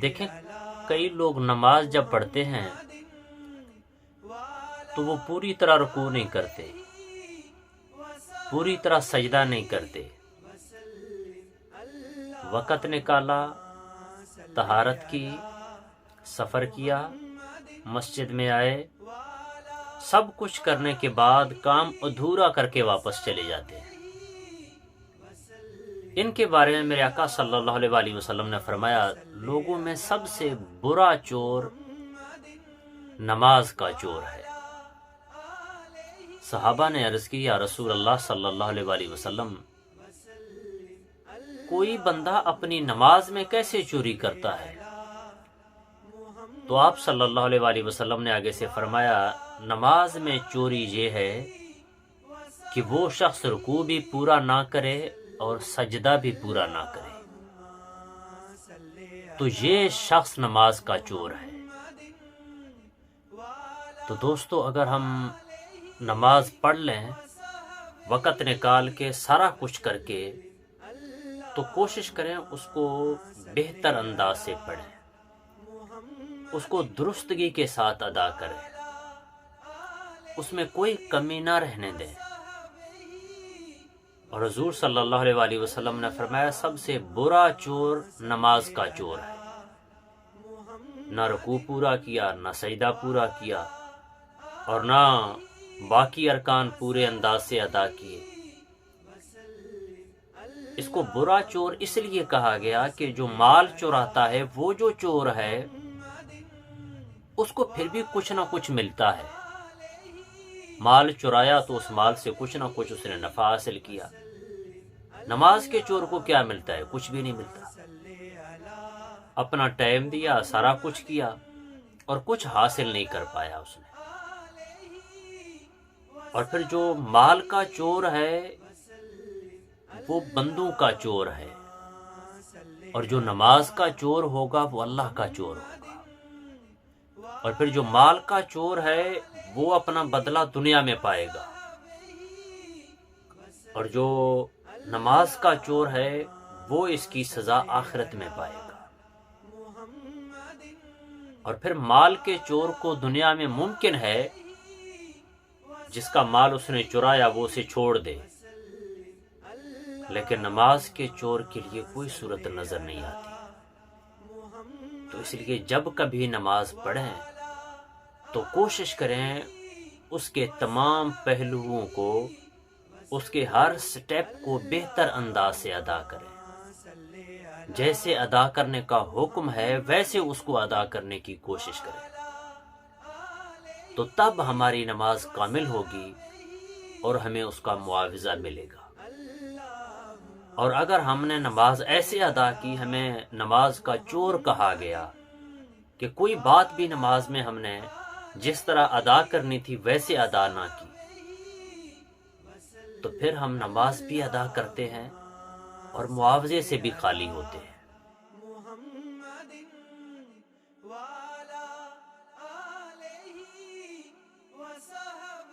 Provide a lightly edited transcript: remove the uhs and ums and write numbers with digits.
دیکھیں، کئی لوگ نماز جب پڑھتے ہیں تو وہ پوری طرح رکوع نہیں کرتے، پوری طرح سجدہ نہیں کرتے، وقت نکالا، طہارت کی، سفر کیا، مسجد میں آئے، سب کچھ کرنے کے بعد کام ادھورا کر کے واپس چلے جاتے ہیں۔ ان کے بارے میں میرے آقا صلی اللہ علیہ وآلہ وسلم نے فرمایا، لوگوں میں سب سے برا چور نماز کا چور ہے۔ صحابہ نے عرض کی، یا رسول اللہ صلی اللہ علیہ وآلہ وسلم، کوئی بندہ اپنی نماز میں کیسے چوری کرتا ہے؟ تو آپ صلی اللہ علیہ وآلہ وسلم نے آگے سے فرمایا، نماز میں چوری یہ ہے کہ وہ شخص رکوع بھی پورا نہ کرے اور سجدہ بھی پورا نہ کرے، تو یہ شخص نماز کا چور ہے۔ تو دوستو، اگر ہم نماز پڑھ لیں وقت نکال کے، سارا کچھ کر کے، تو کوشش کریں اس کو بہتر انداز سے پڑھیں، اس کو درستگی کے ساتھ ادا کریں، اس میں کوئی کمی نہ رہنے دیں۔ اور حضور صلی اللہ علیہ وآلہ وسلم نے فرمایا، سب سے برا چور نماز کا چور ہے۔ نہ رکوع پورا کیا، نہ سجدہ پورا کیا، اور نہ باقی ارکان پورے انداز سے ادا کیے۔ اس کو برا چور اس لیے کہا گیا کہ جو مال چراتا ہے، وہ جو چور ہے، اس کو پھر بھی کچھ نہ کچھ ملتا ہے۔ مال چرایا تو اس مال سے کچھ نہ کچھ اس نے نفع حاصل کیا۔ نماز کے چور کو کیا ملتا ہے؟ کچھ بھی نہیں ملتا۔ اپنا ٹائم دیا، سارا کچھ کیا، اور کچھ حاصل نہیں کر پایا اس نے۔ اور پھر جو مال کا چور ہے وہ بندوں کا چور ہے، اور جو نماز کا چور ہوگا وہ اللہ کا چور ہوگا۔ اور پھر جو مال کا چور ہے وہ اپنا بدلہ دنیا میں پائے گا، اور جو نماز کا چور ہے وہ اس کی سزا آخرت میں پائے گا۔ اور پھر مال کے چور کو دنیا میں ممکن ہے جس کا مال اس نے چرایا وہ اسے چھوڑ دے، لیکن نماز کے چور کے لیے کوئی صورت نظر نہیں آتی۔ تو اس لیے جب کبھی نماز پڑھیں تو کوشش کریں اس کے تمام پہلوؤں کو، اس کے ہر سٹیپ کو بہتر انداز سے ادا کریں۔ جیسے ادا کرنے کا حکم ہے ویسے اس کو ادا کرنے کی کوشش کریں، تو تب ہماری نماز کامل ہوگی اور ہمیں اس کا معاوضہ ملے گا۔ اور اگر ہم نے نماز ایسے ادا کی، ہمیں نماز کا چور کہا گیا کہ کوئی بات بھی نماز میں ہم نے جس طرح ادا کرنی تھی ویسے ادا نہ کی، تو پھر ہم نماز بھی ادا کرتے ہیں اور معاوضے سے بھی خالی ہوتے ہیں۔